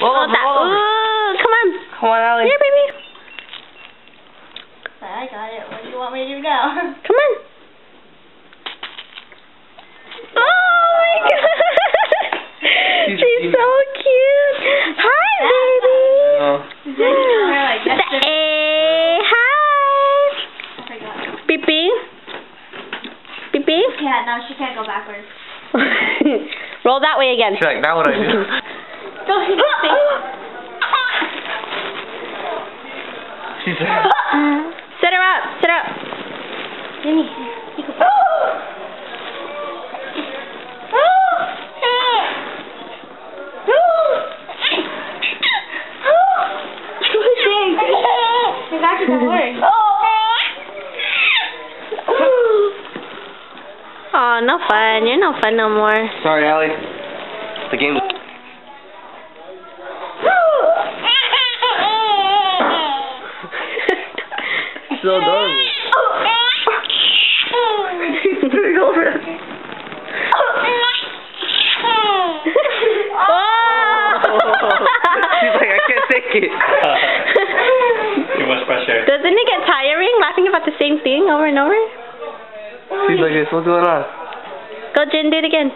Roll over, roll over. Ooh, come on. Come on, Allie. Here, baby. I got it. What do you want me to do now? Come on. Oh my God. She's so cute. Hi, baby. Hey, hi. Beep beep. Beep beep. Yeah, no, she can't go backwards. Roll that way again. She's like, now what do I do? Go hit your face. She's like, Sit her up. Sit her up. Jenny, you go. It's actually don't worry. Oh, no fun. You're no fun no more. sorry, Allie. The game. So adorable. She's big over it. She's like, I can't take it. Too much pressure. Doesn't it get tiring laughing about the same thing over and over? She's like this. What's going on? Go, Jen, do it again.